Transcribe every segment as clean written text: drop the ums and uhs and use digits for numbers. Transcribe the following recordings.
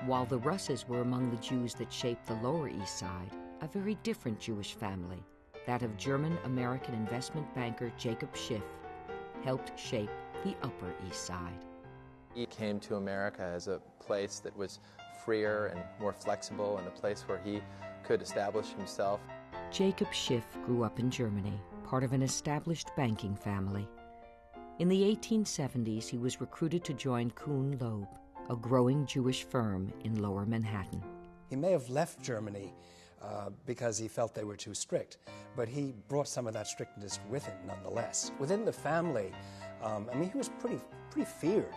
While the Russes were among the Jews that shaped the Lower East Side, a very different Jewish family, that of German-American investment banker Jakob Schiff, helped shape the Upper East Side. He came to America as a place that was freer and more flexible, and a place where he could establish himself. Jakob Schiff grew up in Germany, part of an established banking family. In the 1870s, he was recruited to join Kuhn Loeb, a growing Jewish firm in Lower Manhattan. He may have left Germany because he felt they were too strict, but he brought some of that strictness with him nonetheless. Within the family, he was pretty feared.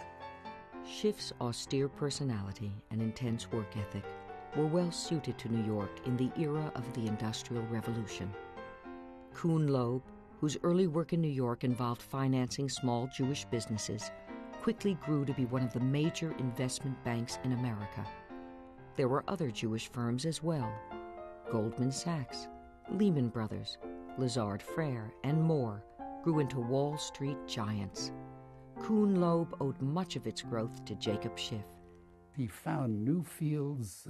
Schiff's austere personality and intense work ethic were well suited to New York in the era of the Industrial Revolution. Kuhn Loeb, whose early work in New York involved financing small Jewish businesses, quickly grew to be one of the major investment banks in America. There were other Jewish firms as well: Goldman Sachs, Lehman Brothers, Lazard Frères, and more grew into Wall Street giants. Kuhn Loeb owed much of its growth to Jakob Schiff. He found new fields,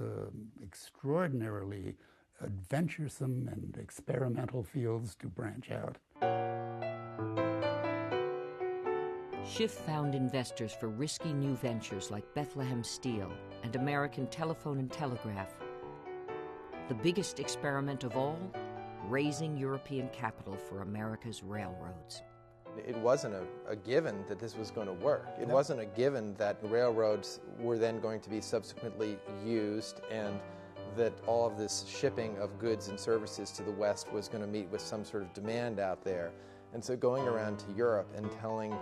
extraordinarily adventuresome and experimental fields to branch out. Schiff found investors for risky new ventures like Bethlehem Steel and American Telephone and Telegraph. The biggest experiment of all, raising European capital for America's railroads. It wasn't a given that this was going to work. It wasn't a given that railroads were then going to be subsequently used, and that all of this shipping of goods and services to the West was going to meet with some sort of demand out there. And so going around to Europe and telling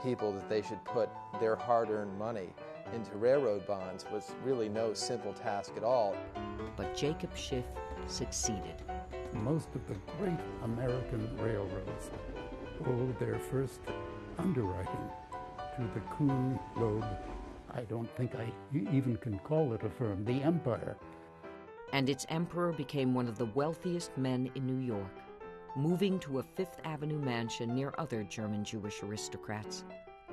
people that they should put their hard-earned money into railroad bonds was really no simple task at all. But Jakob Schiff succeeded. Most of the great American railroads owed their first underwriting to the Kuhn Loeb, I don't think I even can call it a firm, the empire. And its emperor became one of the wealthiest men in New York, moving to a Fifth Avenue mansion near other German Jewish aristocrats.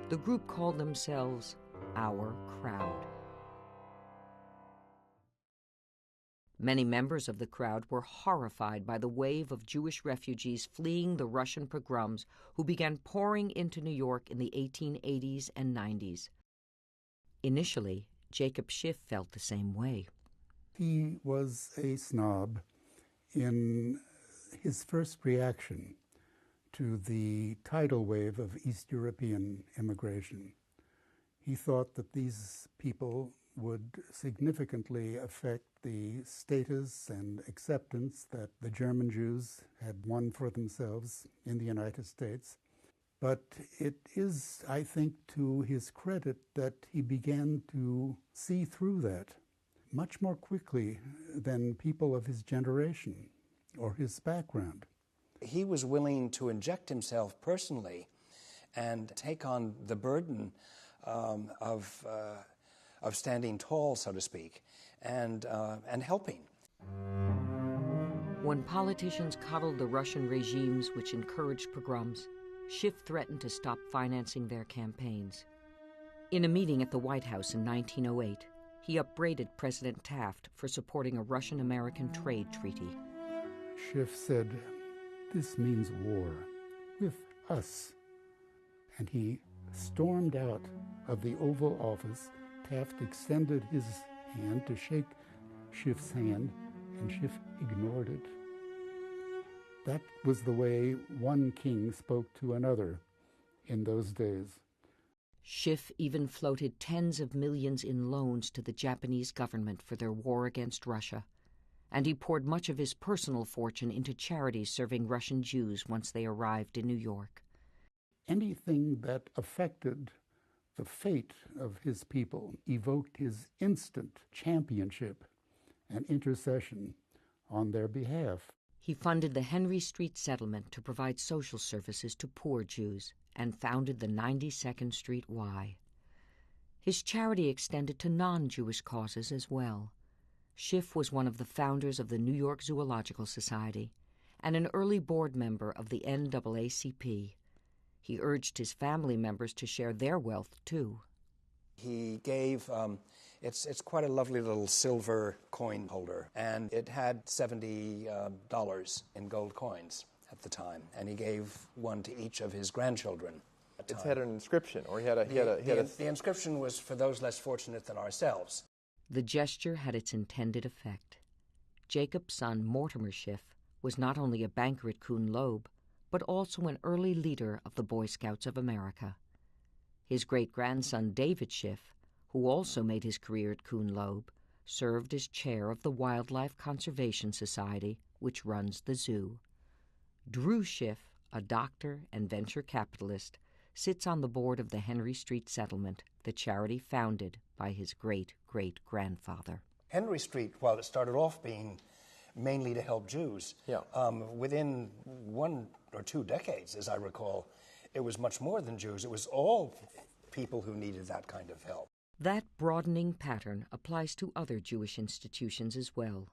The group called themselves Our Crowd. Many members of the crowd were horrified by the wave of Jewish refugees fleeing the Russian pogroms who began pouring into New York in the 1880s and 90s. Initially, Jakob Schiff felt the same way. He was a snob in his first reaction to the tidal wave of East European immigration. He thought that these people would significantly affect the status and acceptance that the German Jews had won for themselves in the United States. But it is, I think, to his credit that he began to see through that much more quickly than people of his generation or his background. He was willing to inject himself personally and take on the burden of standing tall, so to speak, and helping. When politicians coddled the Russian regimes which encouraged pogroms, Schiff threatened to stop financing their campaigns. In a meeting at the White House in 1908, he upbraided President Taft for supporting a Russian-American trade treaty. Schiff said, "This means war with us." And he stormed out of the Oval Office. Taft extended his hand to shake Schiff's hand, and Schiff ignored it. That was the way one king spoke to another in those days. Schiff even floated tens of millions in loans to the Japanese government for their war against Russia, and he poured much of his personal fortune into charities serving Russian Jews once they arrived in New York. Anything that affected the fate of his people evoked his instant championship and intercession on their behalf. He funded the Henry Street Settlement to provide social services to poor Jews and founded the 92nd Street Y. His charity extended to non-Jewish causes as well. Schiff was one of the founders of the New York Zoological Society and an early board member of the NAACP. He urged his family members to share their wealth, too. He gave It's quite a lovely little silver coin holder, and it had $70 in gold coins at the time, and he gave one to each of his grandchildren. It had an inscription, or The inscription was for those less fortunate than ourselves. The gesture had its intended effect. Jacob's son, Mortimer Schiff, was not only a banker at Kuhn Loeb, but also an early leader of the Boy Scouts of America. His great-grandson, David Schiff, who also made his career at Kuhn Loeb, served as chair of the Wildlife Conservation Society, which runs the zoo. Drew Schiff, a doctor and venture capitalist, sits on the board of the Henry Street Settlement, the charity founded by his great-great-grandfather. Henry Street, while it started off being mainly to help Jews, within 1 or 2 decades, as I recall, it was much more than Jews. It was all people who needed that kind of help. That broadening pattern applies to other Jewish institutions as well.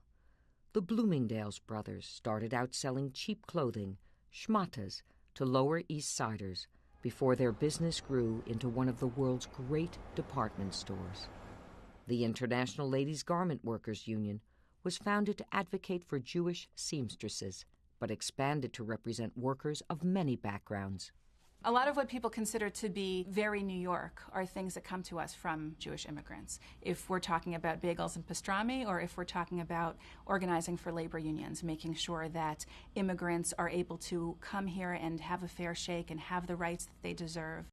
The Bloomingdale's brothers started out selling cheap clothing, schmatas, to Lower East Siders before their business grew into one of the world's great department stores. The International Ladies Garment Workers Union was founded to advocate for Jewish seamstresses, but expanded to represent workers of many backgrounds. A lot of what people consider to be very New York are things that come to us from Jewish immigrants. If we're talking about bagels and pastrami, or if we're talking about organizing for labor unions, making sure that immigrants are able to come here and have a fair shake and have the rights that they deserve.